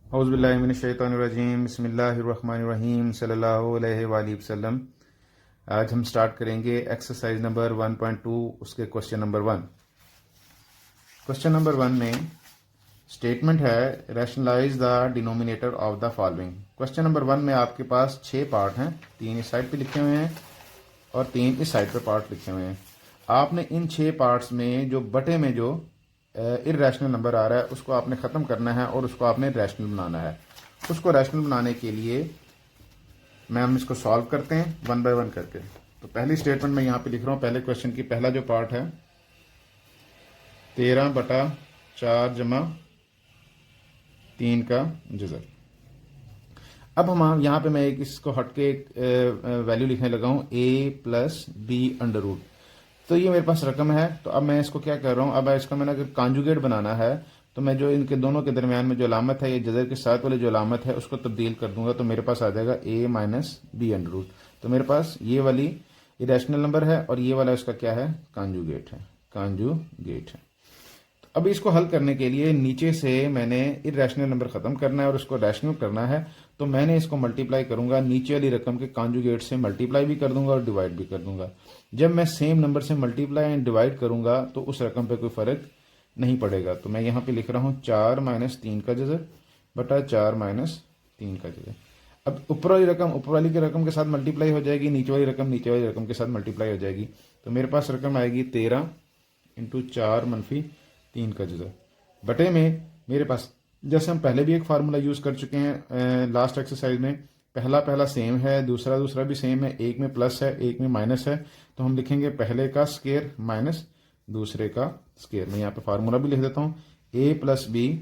औज़ुबिल्लाहिमिनश्शैतानिर्रजीम बिस्मिल्लाहिर्रहमानिर्रहीम सल्लल्लाहु अलैहि वसल्लम। आज हम स्टार्ट करेंगे एक्सरसाइज नंबर 1.2 उसके क्वेश्चन नंबर 1। क्वेश्चन नंबर 1 में स्टेटमेंट है rationalise the denominator of the following. Question number 1 में आपके पास 6 पार्ट हैं, 3 इस साइड पे लिखे हुए हैं और 3 इस साइड पे पार्ट लिखे हुए हैं। आपने इन 6 पार्ट्स में जो बटे में जो इर्रेशनल नंबर आ रहा है उसको आपने ख़त्म करना है और उसको आपने रैशनल बनाना है। उसको रैशनल बनाने के लिए हम इसको सॉल्व करते हैं 1 बाय 1 करके। तो पहली स्टेटमेंट मैं यहाँ पे लिख रहा हूँ। पहले क्वेश्चन की पहला जो पार्ट है 13/4 जमा 3 का जज़र। अब हम यहाँ पे मैं एक इसको हट के एक वैल्यू लिखने लगा हूँ a plus B under root. तो ये मेरे पास रकम है। तो अब मैं इसको क्या कर रहा हूँ, अब इसका मैंने अगर कॉन्जुगेट बनाना है तो मैं जो इनके दोनों के दरमियान में जो अलामत है, ये जज़र के साथ वाली जो अलामत है उसको तब्दील कर दूंगा। तो मेरे पास आ जाएगा a minus B under root. तो मेरे पास ये वाली इरेशनल नंबर है और ये वाला उसका क्या है, कॉन्जुगेट है। कॉन्जुगेट है। तो अब इसको हल करने के लिए नीचे से मैंने इरेशनल नंबर खत्म करना है और उसको रैशनल करना है। तो मैंने इसको मल्टीप्लाई करूंगा, नीचे वाली रकम के कॉन्जुगेट से मल्टीप्लाई भी कर दूंगा और डिवाइड भी कर दूंगा। जब मैं सेम नंबर से मल्टीप्लाई एंड डिवाइड करूंगा तो उस रकम पे कोई फर्क नहीं पड़ेगा। तो मैं यहाँ पे लिख रहा हूँ 4 माइनस 3 का जज़र बटा 4 माइनस 3 का जज़र। अब ऊपर वाली रकम ऊपर वाली की रकम के साथ मल्टीप्लाई हो जाएगी, नीचे वाली रकम नीचे वाली रकम के साथ मल्टीप्लाई हो जाएगी। तो मेरे पास रकम आएगी 13 इंटू 4 मनफी 3 का जज़र बटे में मेरे पास, जैसे हम पहले भी एक फार्मूला यूज़ कर चुके हैं लास्ट एक्सरसाइज में, पहला सेम है, दूसरा भी सेम है, एक में प्लस है एक में माइनस है। तो हम लिखेंगे पहले का स्केयर माइनस दूसरे का स्केयर। मैं यहाँ पे फार्मूला भी लिख देता हूँ। a प्लस बी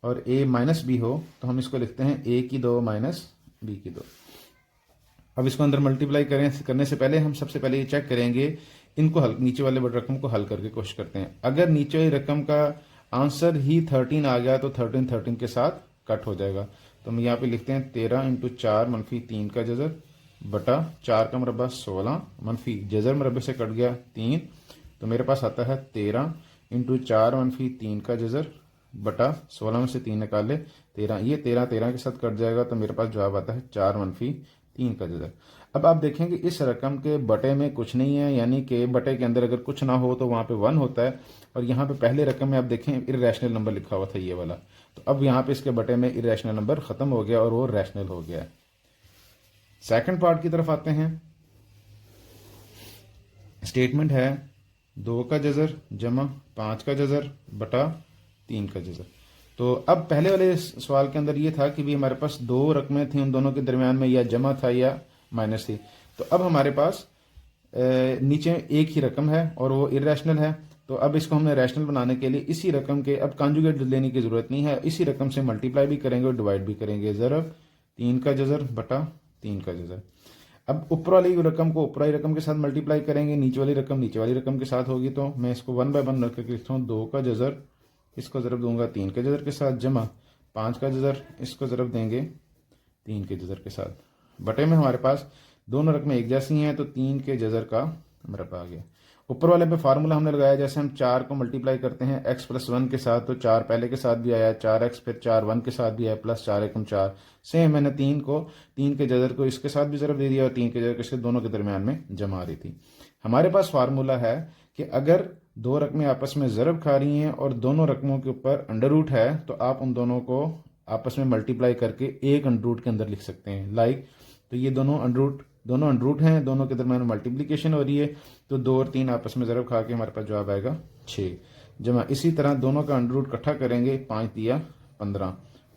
और a माइनस बी हो तो हम इसको लिखते हैं a की 2 माइनस b की 2। अब इसको अंदर मल्टीप्लाई करने से पहले हम सबसे पहले ये चेक करेंगे, इनको हल नीचे वाले रकम को हल करके कोशिश करते हैं। अगर नीचे वाली रकम का आंसर ही 13 आ गया तो 13 के साथ कट हो जाएगा। तो हम यहाँ पे लिखते हैं 13 इंटू 4 मनफी 3 का जज़र बटा 4 का मरबा 16 मनफी जज़र मरबे से कट गया 3। तो मेरे पास आता है 13 इंटू 4 मनफी 3 का जज़र बटा 16 में से 3 निकाल ले 13। ये 13 के साथ कट जाएगा तो मेरे पास जवाब आता है 4 मनफी 3 का जज़र। अब आप देखेंगे इस रकम के बटे में कुछ नहीं है, यानी कि बटे के अंदर अगर कुछ ना हो तो वहाँ पे 1 होता है। और यहाँ पे पहले रकम में आप देखें इर्रेशनल नंबर लिखा हुआ था ये वाला। तो अब यहाँ पे इसके बटे में इर्रेशनल नंबर खत्म हो गया और वो रैशनल हो गया। सेकंड पार्ट की तरफ आते हैं। स्टेटमेंट है 2 का जज़र जमा 5 का जज़र बटा 3 का जज़र। तो अब पहले वाले सवाल के अंदर ये था कि भी हमारे पास 2 रकमें थी, उन दोनों के दरमियान में या जमा था या माइनस थी। तो अब हमारे पास नीचे एक ही रकम है और वो इरेशनल है। तो अब इसको हमने रैशनल बनाने के लिए इसी रकम के अब कॉन्जुगेट लेने की जरूरत नहीं है, इसी रकम से मल्टीप्लाई भी करेंगे और डिवाइड भी करेंगे। ज़रब 3 का जज़र बटा 3 का जज़र। अब ऊपर वाली रकम को ऊपर वाली रकम के साथ मल्टीप्लाई करेंगे, नीचे वाली रकम नीचे वाली रकम के साथ होगी। तो मैं इसको 1 बाय 1 रख के लिखता हूँ 2 का जज़र, इसको ज़रब दूंगा 3 के जज़र के साथ जमा 5 का जज़र, इसको ज़रब देंगे 3 के जज़र के साथ। बटे में हमारे पास दोनों रकमें एक जैसी हैं तो 3 के जज़र का मरबा आ गया। ऊपर वाले पे फार्मूला हमने लगाया, जैसे हम 4 को मल्टीप्लाई करते हैं x प्लस 1 के साथ तो 4 पहले के साथ भी आया, 4x फिर 4 1 के साथ भी आया प्लस 4 एकम 4। सेम मैंने 3 के जज़र को इसके साथ भी ज़रब दे दिया और 3 के जज़र के दोनों के दरमियान में जमा आ रही थी। हमारे पास फार्मूला है कि अगर 2 रकमें आपस में ज़रब खा रही हैं और दोनों रकमों के ऊपर अंडर रूट है तो आप उन दोनों को आपस में मल्टीप्लाई करके एक अंडर रूट के अंदर लिख सकते हैं। तो ये दोनों अंडर रूट हैं, दोनों के दरमियान मल्टीप्लिकेशन हो रही है। तो 2 और 3 आपस में ज़रब खा के हमारे पास जवाब आएगा 6 जमा इसी तरह दोनों का अंडर रूट इकट्ठा करेंगे 5 दिया 15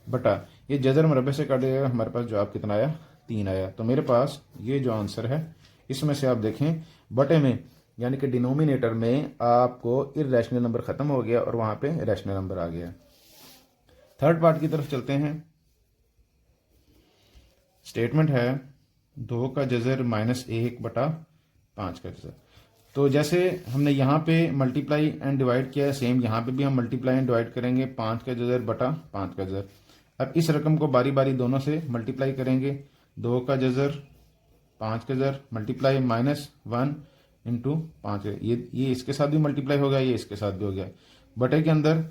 बटा ये जज़र मरबे से काट देगा, हमारे पास जवाब कितना आया 3 आया। तो मेरे पास ये जो आंसर है इसमें से आप देखें बटे में यानी कि डिनोमिनेटर में आपको इर्रेशनल नंबर खत्म हो गया और वहां पे रैशनल नंबर आ गया। थर्ड पार्ट की तरफ चलते हैं। स्टेटमेंट है 2 का जज़र माइनस 1 बटा 5 का जज़र। तो जैसे हमने यहाँ पे मल्टीप्लाई एंड डिवाइड किया है, सेम यहाँ पे भी हम मल्टीप्लाई एंड डिवाइड करेंगे 5 का जज़र बटा 5 का जज़र। अब इस रकम को बारी बारी दोनों से मल्टीप्लाई करेंगे। 2 का जज़र 5 का जज़र मल्टीप्लाई माइनस 1 इंटू 5। ये इसके साथ भी मल्टीप्लाई हो गया, ये इसके साथ भी हो गया। बटे के अंदर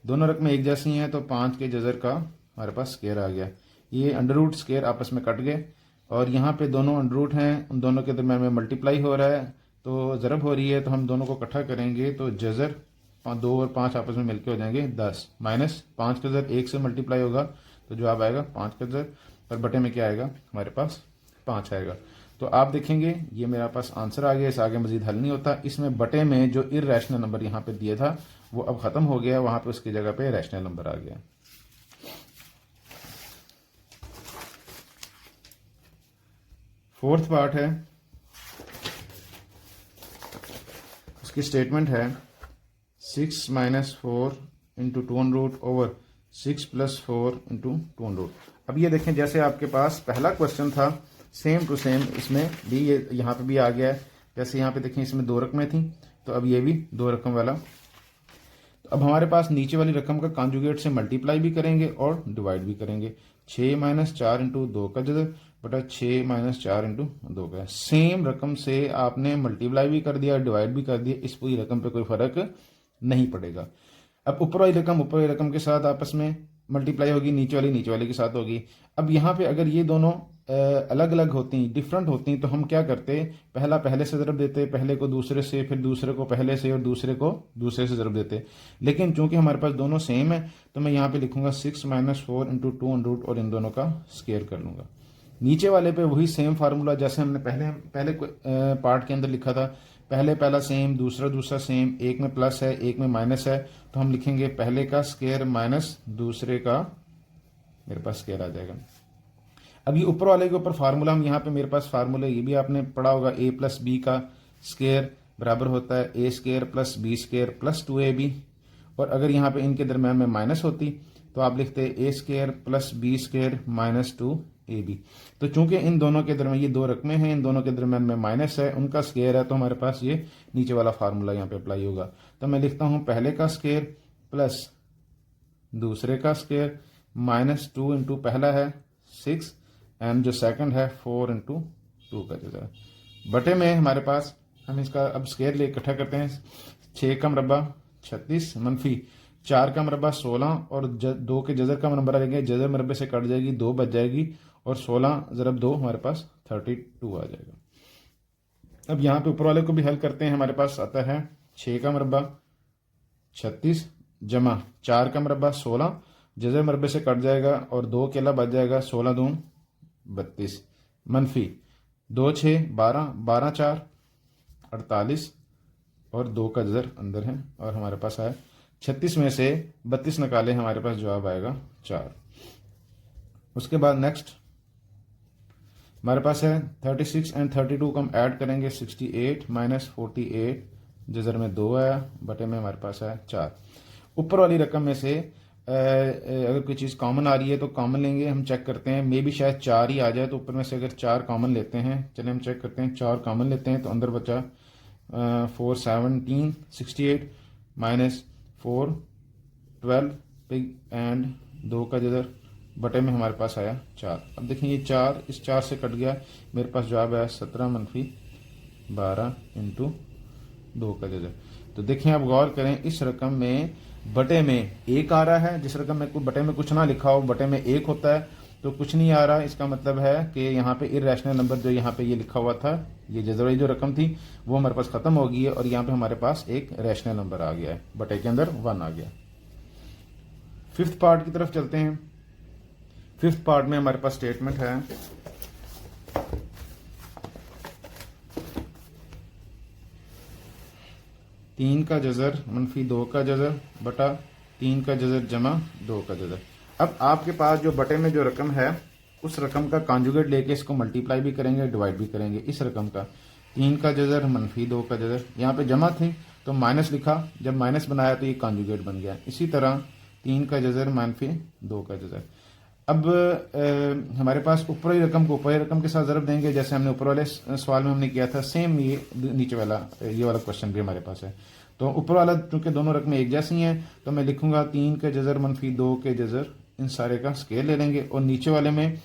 दोनों रकमें एक जैसी हैं तो 5 के जज़र का हमारे पास स्केयर आ गया। ये अंडर रूट स्केयर आपस में कट गए और यहाँ पे दोनों अंडर रूट हैं, उन दोनों के दरम्यान में मल्टीप्लाई हो रहा है तो ज़रब हो रही है, तो हम दोनों को इकट्ठा करेंगे तो जज़र 2 और 5 आपस में मिलके हो जाएंगे 10 माइनस 5 का जर 1 से मल्टीप्लाई होगा तो जवाब आएगा 5 का जर, और बटे में क्या आएगा हमारे पास 5 आएगा। तो आप देखेंगे ये मेरा पास आंसर आ गया, इस आगे मजीद हल नहीं होता। इसमें बटे में जो इर्रेशनल नंबर यहाँ पे दिया था वो अब खत्म हो गया, वहां पे उसकी जगह पे रैशनल नंबर आ गया। फोर्थ पार्ट है, उसकी स्टेटमेंट है 6 minus 4 into 2 over 6 plus 4 into 2। अब ये देखें जैसे आपके पास पहला क्वेश्चन था सेम टू सेम इसमें भी ये यहाँ पे भी आ गया है। जैसे यहाँ पे देखें इसमें 2 रकमें थी तो अब ये भी 2 रकम वाला। तो अब हमारे पास नीचे वाली रकम का कॉन्जुगेट से मल्टीप्लाई भी करेंगे और डिवाइड भी करेंगे। 6 माइनस 4 इंटू 2 का जज़र बटा 6 माइनस 4 इंटू 2 का। सेम रकम से आपने मल्टीप्लाई भी कर दिया डिवाइड भी कर दिया, इस पूरी रकम पे कोई फर्क नहीं पड़ेगा। अब ऊपर वाली रकम के साथ आपस में मल्टीप्लाई होगी, नीचे वाले के साथ होगी। अब यहाँ पे अगर ये दोनों अलग अलग होती डिफरेंट होती तो हम क्या करते, पहला पहले से ज़रब देते, पहले को दूसरे से, फिर दूसरे को पहले से और दूसरे को दूसरे से ज़रब देते। लेकिन चूंकि हमारे पास दोनों सेम है तो मैं यहाँ पे लिखूंगा 6 माइनस 4 इंटू 2 और इन दोनों का स्केयर कर लूंगा। नीचे वाले पे वही सेम फार्मूला जैसे हमने पहले पार्ट के अंदर लिखा था, पहला सेम, दूसरा सेम, एक में प्लस है एक में माइनस है, तो हम लिखेंगे पहले का स्केयर माइनस दूसरे का मेरे पास स्केयर आ जाएगा। अब ये ऊपर वाले के ऊपर फार्मूला हम यहाँ पे मेरे पास फार्मूला ये भी आपने पढ़ा होगा, a प्लस बी का स्केयर बराबर होता है a square plus B square plus 2ab। और अगर यहाँ पे इनके दरम्यान में माइनस होती तो आप लिखते a square plus B square minus 2ab। तो चूंकि इन दोनों के दरम्यान ये 2 रकमें हैं, इन दोनों के दरम्यान में माइनस है, उनका स्केयर है, तो हमारे पास ये नीचे वाला फार्मूला यहाँ पे अप्लाई होगा। तो मैं लिखता हूँ पहले का स्केयर प्लस दूसरे का स्केयर माइनस 2 इंटू पहला है 6 एंड जो सेकंड है 4 इंटू 2 का जगह बटे में हमारे पास हम इसका अब स्केयर ले इकट्ठा करते हैं। 6 का मरबा 36 मनफी 4 का मरबा 16 और 2 के जजर का मरबा लेंगे, जजर मरबे से कट जाएगी 2 बच जाएगी और 16 ज़रब 2 हमारे पास 32 आ जाएगा। अब यहाँ पे ऊपर वाले को भी हल करते हैं। हमारे पास आता है 6 का मरबा 36 जमा 4 का मरबा 16, जजर मरबे से कट जाएगा और 2 अकेला बच जाएगा, 16 दून 32 मनफी 2 6 12 12 4 48 और 2 का जजर अंदर है और हमारे पास आया 36 में से 32 निकाले, हमारे पास जवाब आएगा 4। उसके बाद नेक्स्ट हमारे पास है 36 एंड 32 को हम ऐड करेंगे 68 माइनस 48 जजर में 2 आया बटे में हमारे पास आया 4। ऊपर वाली रकम में से अगर कोई चीज़ कॉमन आ रही है तो कॉमन लेंगे, हम चेक करते हैं मे भी शायद 4 ही आ जाए, तो ऊपर में से अगर 4 कॉमन लेते हैं, चलिए हम चेक करते हैं 4 कॉमन लेते हैं तो अंदर बचा 4 17 68 माइनस 4 12 पिग एंड 2 का जजर बटे में हमारे पास आया 4। अब देखें ये 4 इस 4 से कट गया, मेरे पास जवाब आया 17 मनफी 12 इंटू 2 का जजर। तो देखें आप गौर करें इस रकम में बटे में 1 आ रहा है, जिस रकम में बटे में कुछ ना लिखा हो बटे में 1 होता है तो कुछ नहीं आ रहा। इसका मतलब है कि यहाँ पे इर्रेशनल नंबर जो यहाँ पे ये लिखा हुआ था, ये जजर जो रकम थी वो हमारे पास खत्म हो गई है और यहाँ पे हमारे पास एक रैशनल नंबर आ गया है, बटे के अंदर 1 आ गया। फिफ्थ पार्ट की तरफ चलते हैं। फिफ्थ पार्ट में हमारे पास स्टेटमेंट है 3 का जजर मनफी 2 का जजर बटा 3 का जजर जमा 2 का जजर। अब आपके पास जो बटे में जो रकम है उस रकम का कॉन्जुगेट लेके इसको मल्टीप्लाई भी करेंगे डिवाइड भी करेंगे। इस रकम का 3 का जजर मनफी 2 का जजर, यहाँ पे जमा थी तो माइनस लिखा, जब माइनस बनाया तो ये कॉन्जुगेट बन गया। इसी तरह 3 का जजर मनफी 2 का जजर। अब हमारे पास ऊपर वाली रकम को ऊपर वाली रकम के साथ ज़रब देंगे, जैसे हमने ऊपर वाले सवाल में हमने किया था, सेम ये नीचे वाला ये वाला क्वेश्चन भी हमारे पास है। तो ऊपर वाला चूंकि दोनों रकमें एक जैसी हैं तो मैं लिखूंगा 3 के जजर मनफी 2 के जजर, इन सारे का स्केल ले लेंगे। और नीचे वाले में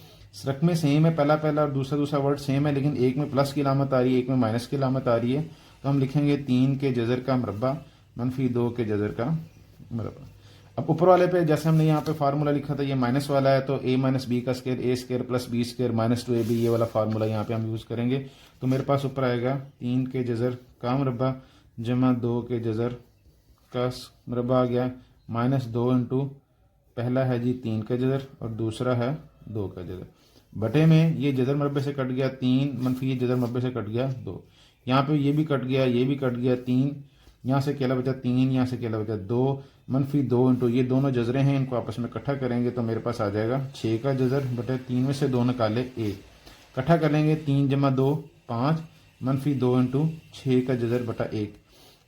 रकमें सेम है, पहला और दूसरा वर्ड सेम है, लेकिन एक में प्लस की अलामत आ रही है एक में माइनस की अलामत आ रही है, तो हम लिखेंगे 3 के जजर का मरबा मनफी 2 के जजर का मरबा। अब ऊपर वाले पे जैसे हमने यहाँ पे फार्मूला लिखा था, ये माइनस वाला है, तो a माइनस बी का square A square plus B square minus 2ab, ये वाला फार्मूला यहाँ पे हम यूज़ करेंगे। तो मेरे पास ऊपर आएगा 3 के जज़र का मुरब्बा जमा 2 के जज़र का मुरब्बा आ गया, माइनस 2 इंटू पहला है जी 3 का जज़र और दूसरा है 2 का जज़र, बटे में ये जज़र मुरब्बे से कट गया 3 मनफी ये जज़र मुरब्बे से कट गया 2, यहाँ पे ये भी कट गया, ये भी कट गया 3, यहाँ से अकेला बचा 3, यहाँ से अकेला बचा 2, मनफी 2 इंटू ये दोनों जज़रें हैं, इनको आपस में इकट्ठा करेंगे तो मेरे पास आ जाएगा 6 का जज़र बटे 3 में से 2 निकाले 1, इकट्ठा कर लेंगे 3 जमा 2 5, मनफी 2 इंटू 6 का जज़र बटा 1।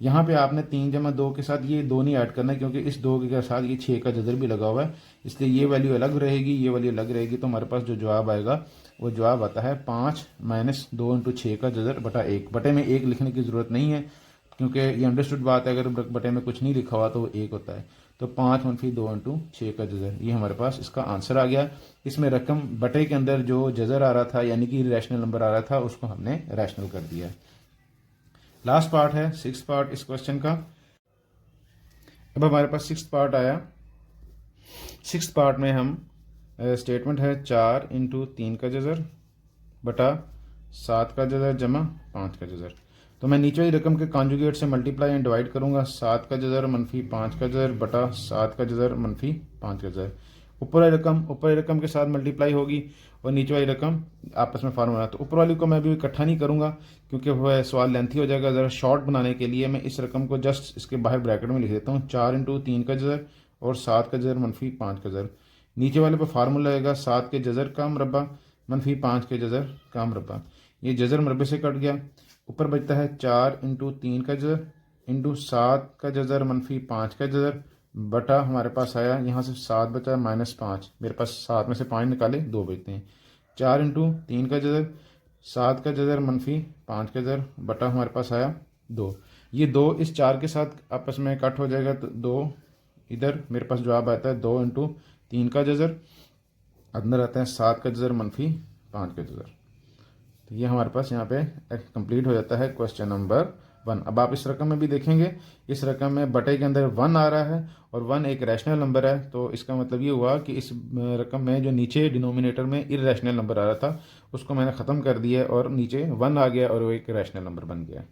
यहाँ पे आपने 3 जमा 2 के साथ ये 2 नहीं ऐड करना, क्योंकि इस 2 के साथ ये 6 का जज़र भी लगा हुआ है, इसलिए ये वैल्यू अलग रहेगी, ये वैल्यू अलग रहेगी। तो हमारे पास जो जवाब आएगा वो जवाब आता है 5 माइनस 2 इंटू 6 का जज़र बटा 1। बटे में 1 लिखने की ज़रूरत नहीं है, क्योंकि ये अंडरस्टूड बात है, अगर बटे में कुछ नहीं लिखा हुआ तो वो 1 होता है। तो 5 मनफी 2 इंटू 6 का जज़र, ये हमारे पास इसका आंसर आ गया। इसमें रकम बटे के अंदर जो जज़र आ रहा था यानी कि रैशनल नंबर आ रहा था उसको हमने रैशनल कर दिया। लास्ट पार्ट है 6th पार्ट इस क्वेश्चन का। अब हमारे पास 6th पार्ट आया। 6th पार्ट में हम स्टेटमेंट है 4 इंटू 3 का जज़र बटा 7 का जज़र जमा 5 का जज़र। तो मैं नीचे वाली रकम के कॉन्जुगेट से मल्टीप्लाई एंड डिवाइड करूंगा, 7 का जज़र मनफी 5 का जज़र बटा 7 का जज़र मनफी 5 का जज़र। ऊपर वाली रकम के साथ मल्टीप्लाई होगी और नीचे वाली रकम आपस में फार्मूला। तो ऊपर वाली को मैं भी इकट्ठा नहीं करूंगा क्योंकि वह सवाल लेंथी हो जाएगा। ज़रा शॉर्ट बनाने के लिए मैं इस रकम को जस्ट इसके बाहर ब्रैकेट में लिख देता हूँ, 4 इंटू 3 का जज़र और 7 का जज़र मनफी 5 का जज़र। नीचे वाले पर फार्मूला आएगा 7 के जज़र का मुरब्बा मनफी 5 के जज़र का मुरब्बा। ये जज़र मुरब्बे से कट गया, ऊपर बचता है 4 इंटू 3 का जज़र इंटू 7 का जज़र मनफी 5 का जज़र बटा हमारे पास आया, यहाँ से 7 बचा -5, मेरे पास 7 में से 5 निकाले 2 बचते हैं। 4 इंटू 3 का जज़र 7 का जज़र मनफी 5 का जज़र बटा हमारे पास आया 2। ये 2 इस 4 के साथ आपस में कट हो जाएगा, तो 2 इधर मेरे पास जवाब आता है 2 इंटू 3 का जज़र, अंदर आता है 7 का जज़र मनफी 5 का जज़र। तो ये हमारे पास यहाँ पे कंप्लीट हो जाता है क्वेश्चन नंबर 1। अब आप इस रकम में भी देखेंगे, इस रकम में बटे के अंदर 1 आ रहा है और 1 एक रैशनल नंबर है, तो इसका मतलब ये हुआ कि इस रकम में जो नीचे डिनोमिनेटर में इरैशनल नंबर आ रहा था उसको मैंने ख़त्म कर दिया और नीचे 1 आ गया और वो एक रैशनल नंबर बन गया।